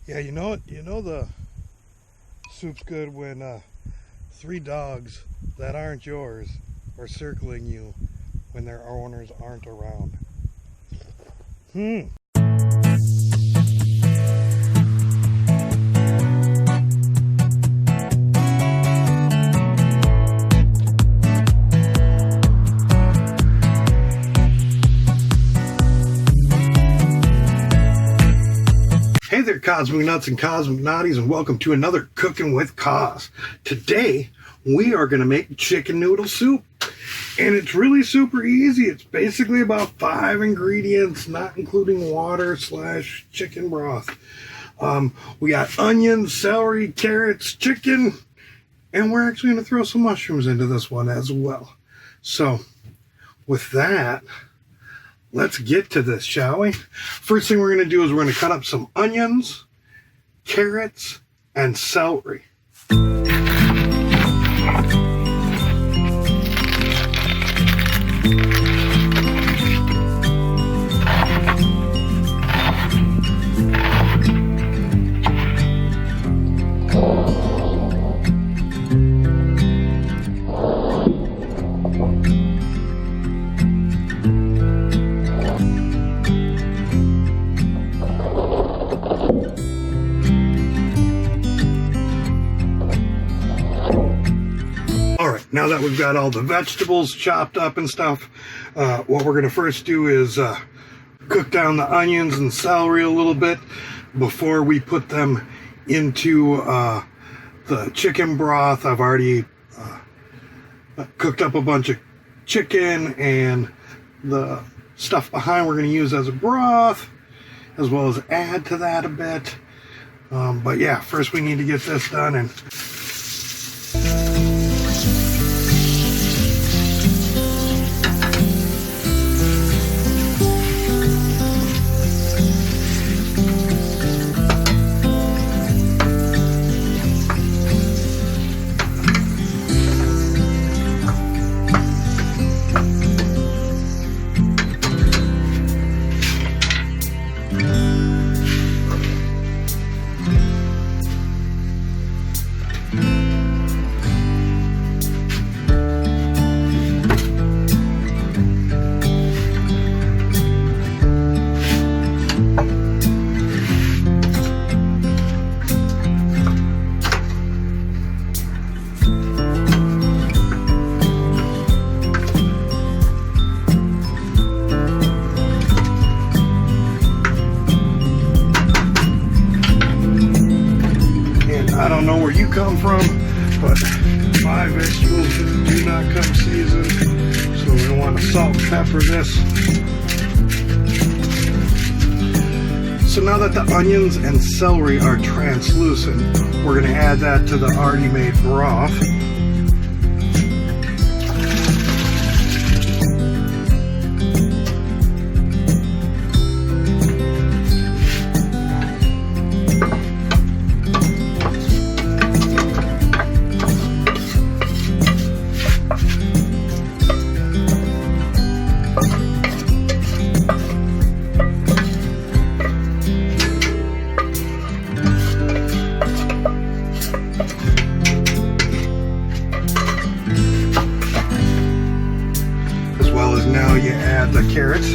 Yeah, you know the soup's good when 3 dogs that aren't yours are circling you when their owners aren't around. Hey there, Cosmic Nuts and Cosmic Naughties, and welcome to another Cooking with Cos. Today, we are going to make chicken noodle soup, and it's really super easy. It's basically about 5 ingredients, not including water / chicken broth. We got onions, celery, carrots, chicken, and we're actually going to throw some mushrooms into this one as well. So, with that, let's get to this, shall we? First thing we're going to do is we're going to cut up some onions, carrots, and celery. Now that we've got all the vegetables chopped up and stuff, what we're going to first do is cook down the onions and celery a little bit before we put them into the chicken broth. I've already cooked up a bunch of chicken and the stuff behind we're going to use as a broth, as well as add to that a bit. But yeah, first we need to get this done. And I don't know where you come from, but my vegetables do not come seasoned, so we're going to want to salt and pepper this. So now that the onions and celery are translucent, we're going to add that to the already made broth. Now you add the carrots.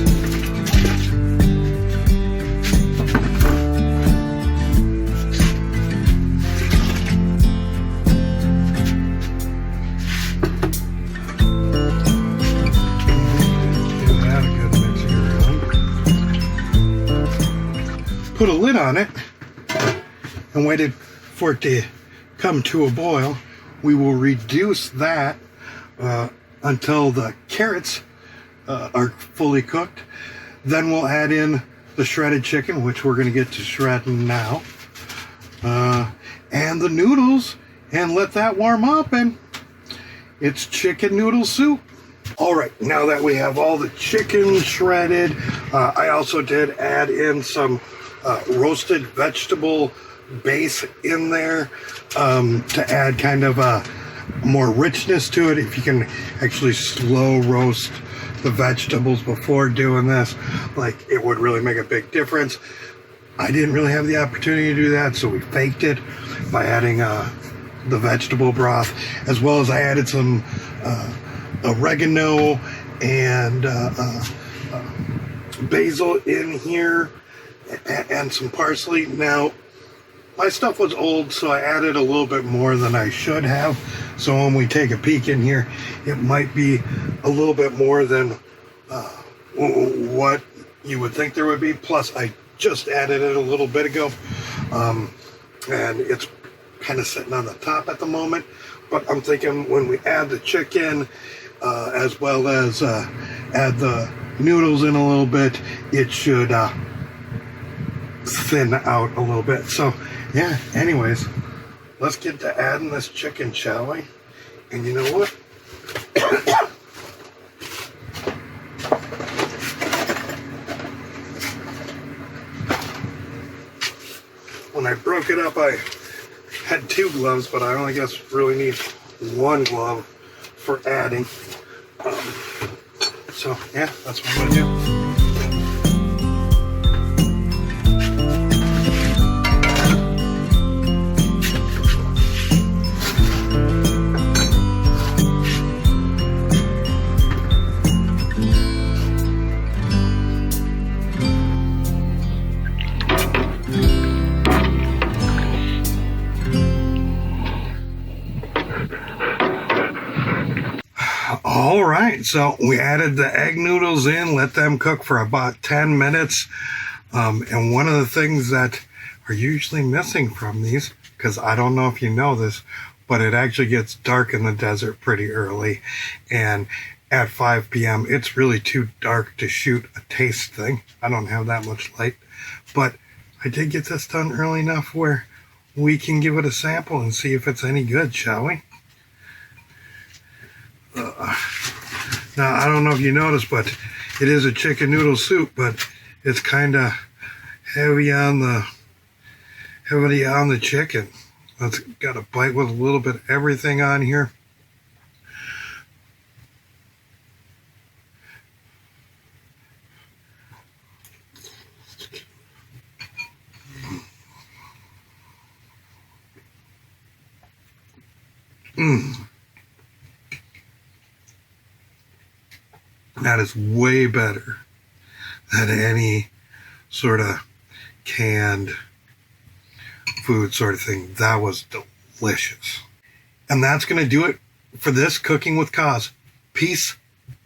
Give that a good mix. Put a lid on it and wait for it to come to a boil. We will reduce that until the carrots are fully cooked. Then we'll add in the shredded chicken, which we're going to get to shredding now, and the noodles, and let that warm up, and it's chicken noodle soup. All right, now that we have all the chicken shredded, I also did add in some roasted vegetable base in there to add kind of a more richness to it. If you can actually slow roast the vegetables before doing this, like, it would really make a big difference. I didn't really have the opportunity to do that, so we faked it by adding the vegetable broth, as well as I added some oregano and basil in here and some parsley. Now, my stuff was old, so I added a little bit more than I should have. So when we take a peek in here, it might be a little bit more than what you would think there would be. Plus, I just added it a little bit ago, and it's kind of sitting on the top at the moment. But I'm thinking when we add the chicken, as well as add the noodles in a little bit, it should thin out a little bit. So yeah, anyways, let's get to adding this chicken, shall we? And you know what? When I broke it up, I had 2 gloves, but I only guess really need 1 glove for adding. So yeah, that's what I'm gonna do. All right, so we added the egg noodles in, let them cook for about 10 minutes. And one of the things that are usually missing from these, because I don't know if you know this, but it actually gets dark in the desert pretty early. And at 5 p.m., it's really too dark to shoot a taste thing. I don't have that much light. But I did get this done early enough where we can give it a sample and see if it's any good, shall we? Now, I don't know if you noticed, but it is a chicken noodle soup, but it's kind of heavy on the chicken. It's got a bite with a little bit of everything on here. That is way better than any sort of canned food sort of thing. That was delicious. And that's going to do it for this Cooking with Cause. Peace,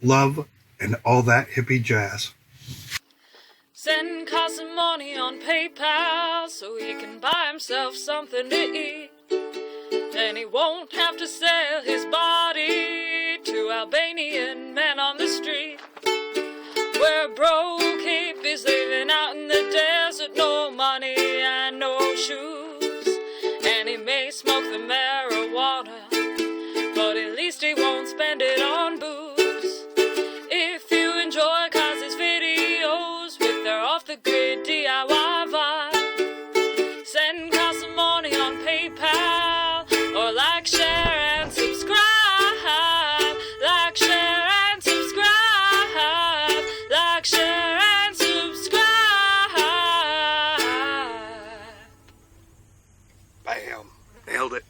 love, and all that hippie jazz. Send Cause some money on PayPal so he can buy himself something to eat. Then he won't have to sell his body to Albanian men on the street. Where broke hippies living out in the desert, no money and no shoes. And he may smoke the marijuana, but at least he won't spend it on booze. If you enjoy Cause's videos with their off-the-grid DIY vibe, send Cause some money on PayPal, or like, share, and subscribe. Like, share, and subscribe. Like, share, and subscribe. Bam. Nailed it.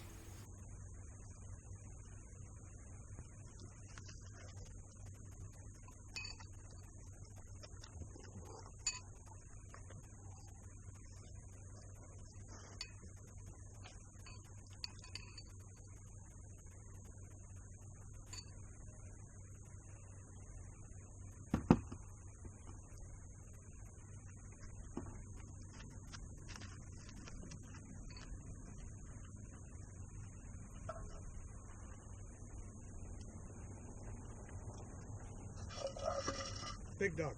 Big dog.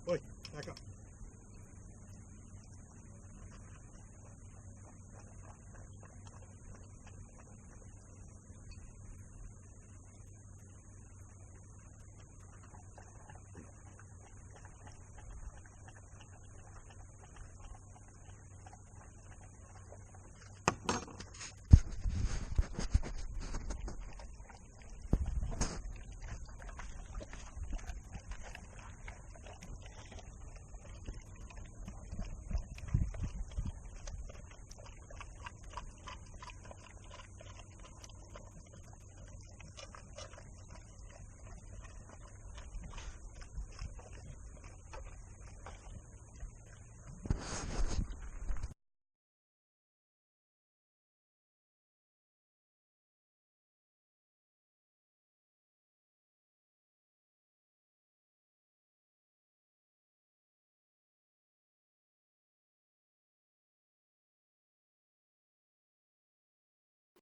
Oi, back up.